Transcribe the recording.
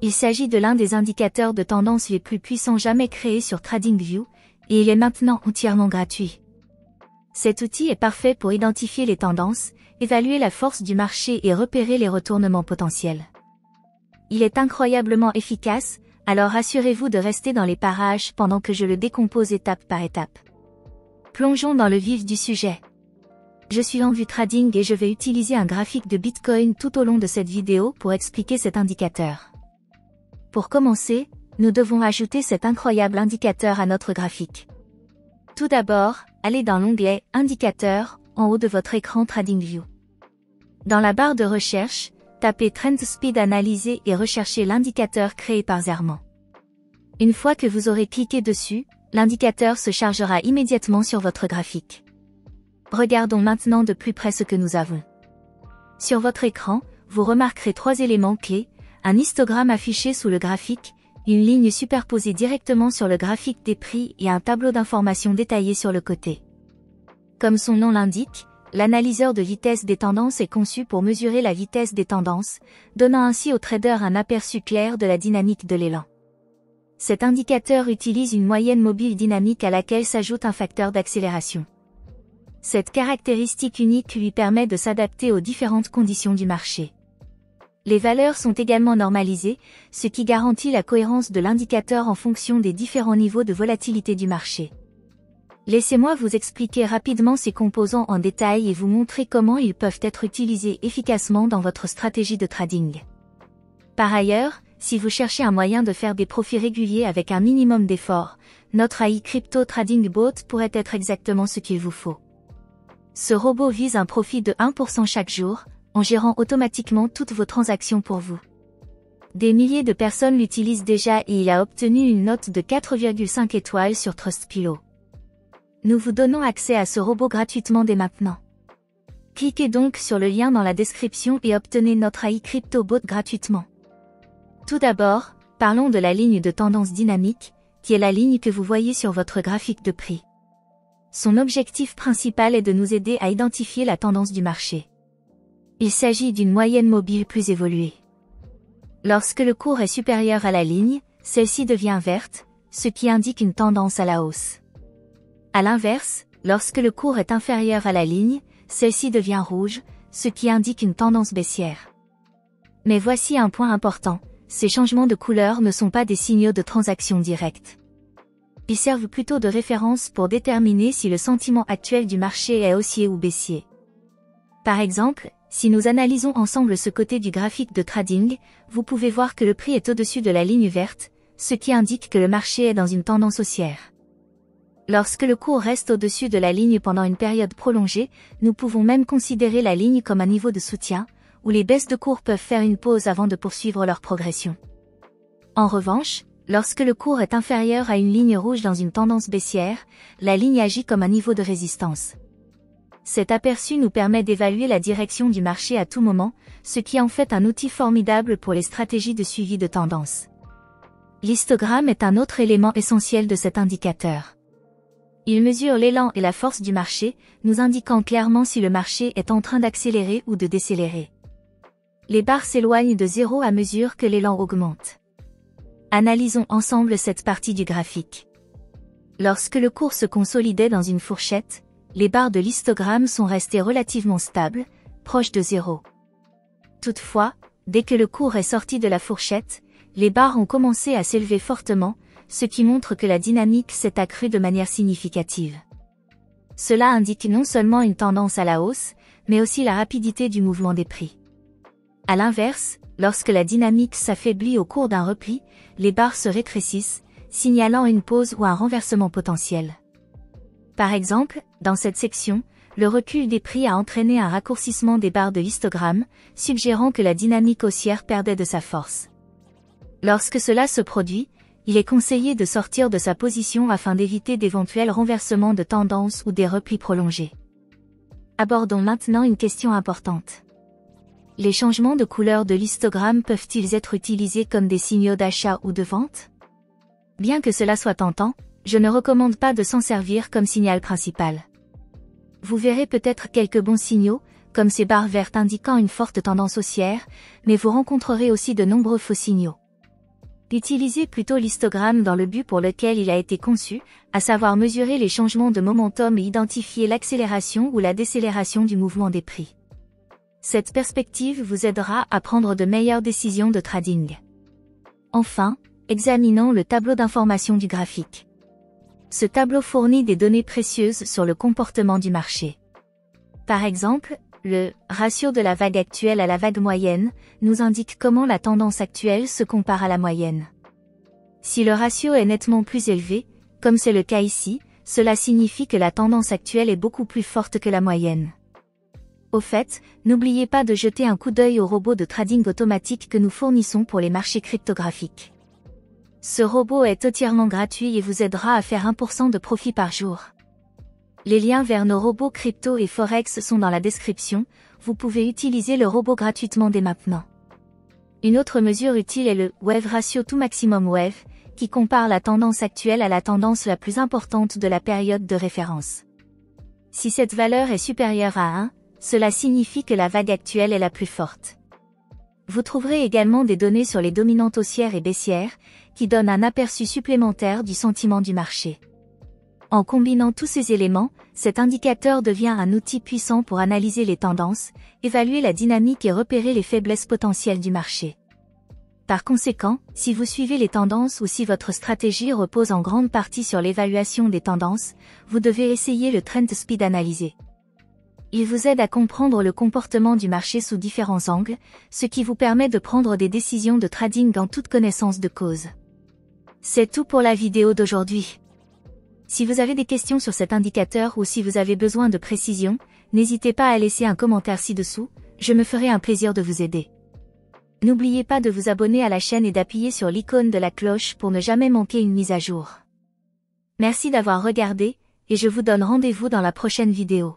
Il s'agit de l'un des indicateurs de tendance les plus puissants jamais créés sur TradingView, et il est maintenant entièrement gratuit. Cet outil est parfait pour identifier les tendances, évaluer la force du marché et repérer les retournements potentiels. Il est incroyablement efficace, alors assurez-vous de rester dans les parages pendant que je le décompose étape par étape. Plongeons dans le vif du sujet. Je suis en vue trading et je vais utiliser un graphique de Bitcoin tout au long de cette vidéo pour expliquer cet indicateur. Pour commencer, nous devons ajouter cet incroyable indicateur à notre graphique. Tout d'abord, allez dans l'onglet « Indicateurs » en haut de votre écran TradingView. Dans la barre de recherche, tapez Trend Speed Analyser et recherchez l'indicateur créé par Zerman. Une fois que vous aurez cliqué dessus, l'indicateur se chargera immédiatement sur votre graphique. Regardons maintenant de plus près ce que nous avons. Sur votre écran, vous remarquerez 3 éléments clés, un histogramme affiché sous le graphique, une ligne superposée directement sur le graphique des prix et un tableau d'informations détaillé sur le côté. Comme son nom l'indique, l'analyseur de vitesse des tendances est conçu pour mesurer la vitesse des tendances, donnant ainsi au trader un aperçu clair de la dynamique de l'élan. Cet indicateur utilise une moyenne mobile dynamique à laquelle s'ajoute un facteur d'accélération. Cette caractéristique unique lui permet de s'adapter aux différentes conditions du marché. Les valeurs sont également normalisées, ce qui garantit la cohérence de l'indicateur en fonction des différents niveaux de volatilité du marché. Laissez-moi vous expliquer rapidement ces composants en détail et vous montrer comment ils peuvent être utilisés efficacement dans votre stratégie de trading. Par ailleurs, si vous cherchez un moyen de faire des profits réguliers avec un minimum d'efforts, notre AI Crypto Trading Bot pourrait être exactement ce qu'il vous faut. Ce robot vise un profit de 1% chaque jour, en gérant automatiquement toutes vos transactions pour vous. Des milliers de personnes l'utilisent déjà et il a obtenu une note de 4,5 étoiles sur Trustpilot. Nous vous donnons accès à ce robot gratuitement dès maintenant. Cliquez donc sur le lien dans la description et obtenez notre AI Crypto Bot gratuitement. Tout d'abord, parlons de la ligne de tendance dynamique, qui est la ligne que vous voyez sur votre graphique de prix. Son objectif principal est de nous aider à identifier la tendance du marché. Il s'agit d'une moyenne mobile plus évoluée. Lorsque le cours est supérieur à la ligne, celle-ci devient verte, ce qui indique une tendance à la hausse. À l'inverse, lorsque le cours est inférieur à la ligne, celle-ci devient rouge, ce qui indique une tendance baissière. Mais voici un point important, ces changements de couleur ne sont pas des signaux de transaction directe. Ils servent plutôt de référence pour déterminer si le sentiment actuel du marché est haussier ou baissier. Par exemple, si nous analysons ensemble ce côté du graphique de trading, vous pouvez voir que le prix est au-dessus de la ligne verte, ce qui indique que le marché est dans une tendance haussière. Lorsque le cours reste au-dessus de la ligne pendant une période prolongée, nous pouvons même considérer la ligne comme un niveau de soutien, où les baisses de cours peuvent faire une pause avant de poursuivre leur progression. En revanche, lorsque le cours est inférieur à une ligne rouge dans une tendance baissière, la ligne agit comme un niveau de résistance. Cet aperçu nous permet d'évaluer la direction du marché à tout moment, ce qui en fait un outil formidable pour les stratégies de suivi de tendance. L'histogramme est un autre élément essentiel de cet indicateur. Il mesure l'élan et la force du marché, nous indiquant clairement si le marché est en train d'accélérer ou de décélérer. Les barres s'éloignent de zéro à mesure que l'élan augmente. Analysons ensemble cette partie du graphique. Lorsque le cours se consolidait dans une fourchette, les barres de l'histogramme sont restées relativement stables, proches de zéro. Toutefois, dès que le cours est sorti de la fourchette, les barres ont commencé à s'élever fortement, ce qui montre que la dynamique s'est accrue de manière significative. Cela indique non seulement une tendance à la hausse, mais aussi la rapidité du mouvement des prix. À l'inverse, lorsque la dynamique s'affaiblit au cours d'un repli, les barres se rétrécissent, signalant une pause ou un renversement potentiel. Par exemple, dans cette section, le recul des prix a entraîné un raccourcissement des barres de l'histogramme, suggérant que la dynamique haussière perdait de sa force. Lorsque cela se produit, il est conseillé de sortir de sa position afin d'éviter d'éventuels renversements de tendance ou des replis prolongés. Abordons maintenant une question importante. Les changements de couleur de l'histogramme peuvent-ils être utilisés comme des signaux d'achat ou de vente? Bien que cela soit tentant, je ne recommande pas de s'en servir comme signal principal. Vous verrez peut-être quelques bons signaux, comme ces barres vertes indiquant une forte tendance haussière, mais vous rencontrerez aussi de nombreux faux signaux. Utilisez plutôt l'histogramme dans le but pour lequel il a été conçu, à savoir mesurer les changements de momentum et identifier l'accélération ou la décélération du mouvement des prix. Cette perspective vous aidera à prendre de meilleures décisions de trading. Enfin, examinons le tableau d'information du graphique. Ce tableau fournit des données précieuses sur le comportement du marché. Par exemple, le ratio de la vague actuelle à la vague moyenne nous indique comment la tendance actuelle se compare à la moyenne. Si le ratio est nettement plus élevé, comme c'est le cas ici, cela signifie que la tendance actuelle est beaucoup plus forte que la moyenne. Au fait, n'oubliez pas de jeter un coup d'œil au robot de trading automatique que nous fournissons pour les marchés cryptographiques. Ce robot est entièrement gratuit et vous aidera à faire 1% de profit par jour. Les liens vers nos robots crypto et forex sont dans la description, vous pouvez utiliser le robot gratuitement dès maintenant. Une autre mesure utile est le Wave Ratio to Maximum Wave, qui compare la tendance actuelle à la tendance la plus importante de la période de référence. Si cette valeur est supérieure à 1, cela signifie que la vague actuelle est la plus forte. Vous trouverez également des données sur les dominantes haussières et baissières, qui donnent un aperçu supplémentaire du sentiment du marché. En combinant tous ces éléments, cet indicateur devient un outil puissant pour analyser les tendances, évaluer la dynamique et repérer les faiblesses potentielles du marché. Par conséquent, si vous suivez les tendances ou si votre stratégie repose en grande partie sur l'évaluation des tendances, vous devez essayer le Trend Speed analysé. Il vous aide à comprendre le comportement du marché sous différents angles, ce qui vous permet de prendre des décisions de trading en toute connaissance de cause. C'est tout pour la vidéo d'aujourd'hui. Si vous avez des questions sur cet indicateur ou si vous avez besoin de précision, n'hésitez pas à laisser un commentaire ci-dessous, je me ferai un plaisir de vous aider. N'oubliez pas de vous abonner à la chaîne et d'appuyer sur l'icône de la cloche pour ne jamais manquer une mise à jour. Merci d'avoir regardé, et je vous donne rendez-vous dans la prochaine vidéo.